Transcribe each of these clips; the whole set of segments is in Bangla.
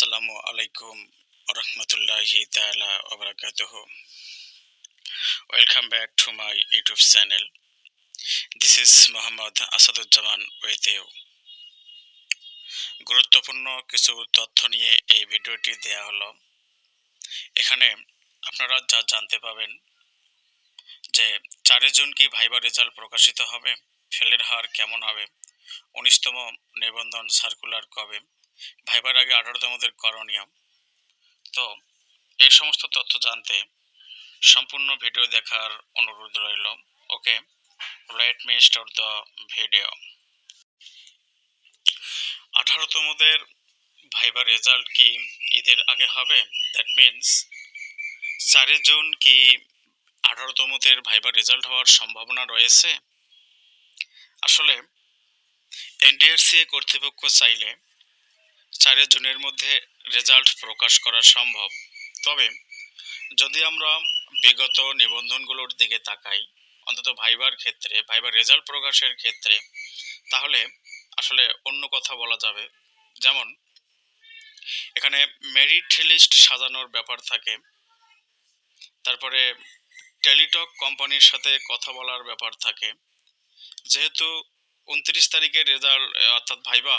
Assalamu alaikum warahmatullahi ta'ala wabarakatuhu. Welcome back to my YouTube channel. This is Muhammad Asaduzzaman with you. গুরুত্বপূর্ণ কিছু তথ্য নিয়ে এই ভিডিওটি দেয়া হলো। এখানে আপনারা যা জানতে পাবেন যে 4 জুন কি ভাইবা রেজাল্ট প্রকাশিত হবে, ফেলের হার কেমন হবে, 19তম নিবন্ধন সার্কুলার কবে, ভাইবার আগে 18তমদের করণীয়। তো এই সমস্ত তথ্য জানতে সম্পূর্ণ ভিডিও দেখার অনুরোধ রইল। Okay, let me start the video. 18তমদের ভাইবা রেজাল্ট কি ঈদের আগে হবে? দ্যাট মিনস 4 জুন কি 18তমদের ভাইবা রেজাল্ট হওয়ার সম্ভাবনা রয়েছে? আসলে এনটিআরসি কর্তৃপক্ষ চাইলে 4 জুনের মধ্যে রেজাল্ট প্রকাশ করা সম্ভব। তবে যদি আমরা বিগত নিবন্ধনগুলোর দিকে তাকাই, অন্তত ভাইবার ক্ষেত্রে, ভাইবার রেজাল্ট প্রকাশের ক্ষেত্রে, তাহলে আসলে অন্য কথা বলা যাবে। যেমন এখানে মেরিট লিস্ট সাজানোর ব্যাপার থাকে, তারপরে টেলিটক কোম্পানির সাথে কথা বলার ব্যাপার থাকে। যেহেতু 29 তারিখে রেজাল্ট অর্থাৎ ভাইবা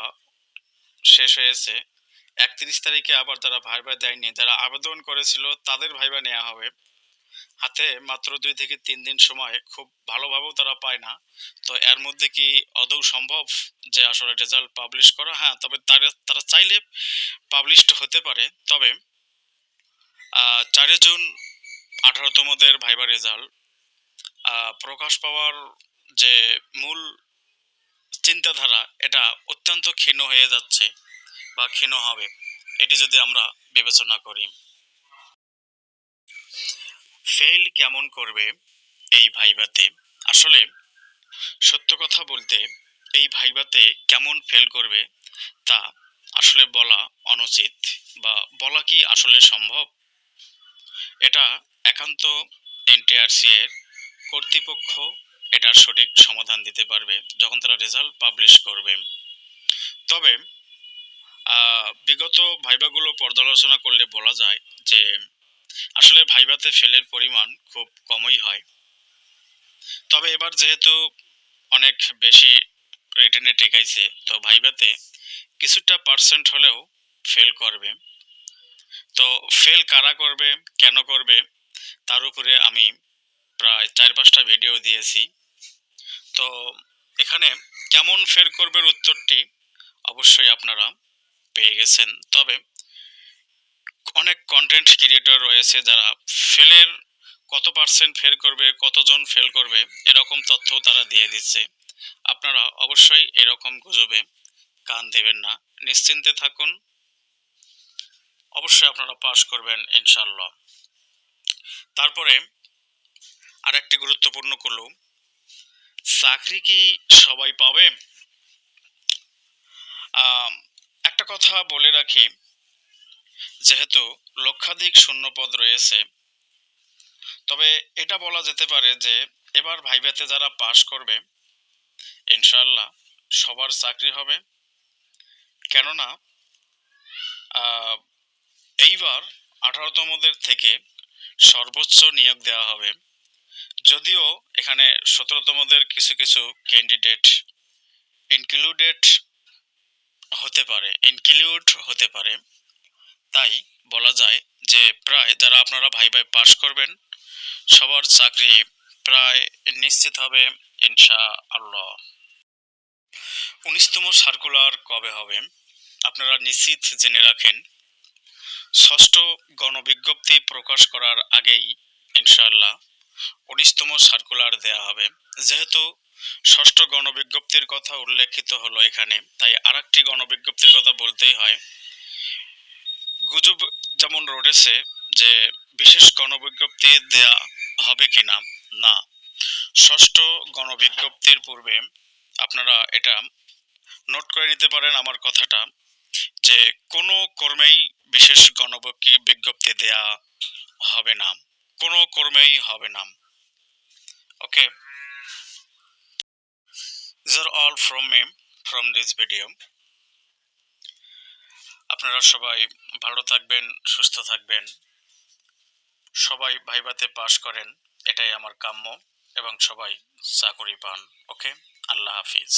শেষ হয়েছে, 31 তারিখে আবার যারা ভাইবা দেয়নি, যারা আবেদন করেছিল তাদের ভাইবা নেওয়া হবে। হাতে মাত্র 2 থেকে 3 দিন সময়, খুব ভালোভাবেও তারা পায় না। তো এর মধ্যে কি আদৌ সম্ভব যে আসলে রেজাল্ট পাবলিশ করা? হ্যাঁ, তবে তারা চাইলে পাবলিশড হতে পারে। তবে 4 জুন 18তমদের ভাইবা রেজাল্ট প্রকাশ পাওয়ার যে মূল চিন্তাধারা, এটা অত্যন্ত ক্ষীণ হয়ে যাচ্ছে বা ক্ষীণ হবে, এটি যদি আমরা বিবেচনা করি। ফেল কেমন করবে এই ভাইভাতে? আসলে সত্য কথা বলতে এই ভাইভাতে কেমন ফেল করবে তা আসলে বলা অনুচিত, বা বলা কি আসলে সম্ভব? এটা একান্ত এনটিআরসি এর কর্তৃপক্ষ এটার সঠিক সমাধান দিতে পারবে যখন তারা রেজাল্ট পাবলিশ করবে। তবে বিগত ভাইভাগুলো পর্যালোচনা করলে বলা যায় যে আসলে ভাইভাতে ফেলের পরিমাণ খুব কমই হয়। তবে এবার যেহেতু অনেক বেশি রিটেনে টেকাইছে, তো ভাইভাতে কিছুটা পার্সেন্ট হলেও ফেল করবে। তো ফেল কারা করবে, কেন করবে, তার উপরে আমি প্রায় 4-5টা ভিডিও দিয়েছি। তো এখানে কেমন ফেল করবে উত্তরটি অবশ্যই আপনারা পেয়ে গেছেন। তবে অনেক কন্টেন্ট ক্রিয়েটর রয়েছে যারা ফেলের কত পার্সেন্ট ফেল করবে, কতজন ফেল করবে, এরকম তথ্য তারা দিয়ে দিচ্ছে। আপনারা অবশ্যই এরকম গুজবে কান দেবেন না, নিশ্চিন্তে থাকুন, অবশ্যই আপনারা পাস করবেন ইনশাআল্লাহ। তারপরে আরেকটি গুরুত্বপূর্ণ ক্লু, চাকরি কি সবাই পাবে? একটা কথা বলে রাখি, যেহেতু লক্ষাধিক শূন্যপদ রয়েছে, তবে এটা বলা যেতে পারে যে এবার ভাইভাতে যারা পাস করবে ইনশাআল্লাহ সবার চাকরি হবে। কেননা এইবার 18তমদের থেকে সর্বোচ্চ নিয়োগ দেওয়া হবে। যদিও এখানে 17তমদের কিছু কিছু ক্যান্ডিডেট ইনক্লুড হতে পারে, তাই বলা যায় যে প্রায় যারা আপনারা ভাইভায় পাস করবেন সবার চাকরি প্রায় নিশ্চিত হবে ইনশাআল্লাহ। 19তম সার্কুলার কবে হবে? আপনারা নিশ্চিত জেনে রাখেন, 6ষ্ঠ গণবিজ্ঞপ্তি প্রকাশ করার আগেই ইনশাআল্লাহ 19তম সার্কুলার দেয়া হবে। যেহেতু 6ষ্ঠ গণবিজ্ঞপ্তির কথা উল্লেখিত হলো এখানে, তাই আরেকটি গণবিজ্ঞপ্তির কথা বলতেই হয়। গুজব যেমন রটেছে যে বিশেষ গণবিজ্ঞপ্তি দেয়া হবে কিনা, না, 6ষ্ঠ গণবিজ্ঞপ্তির পূর্বে আপনারা এটা নোট করে নিতে পারেন আমার কথাটা, যে কোনো কর্মেই বিশেষ গণবিজ্ঞপ্তি দেয়া হবে না, কোনো কর্মেই হবে না। ওকে, these are all from me from this video. আপনারা সবাই ভালো থাকবেন, সুস্থ থাকবেন, সবাই ভাইভাতে পাস করেন, এটাই আমার কাম্য, এবং সবাই চাকরি পান। ওকে, আল্লাহ হাফিজ।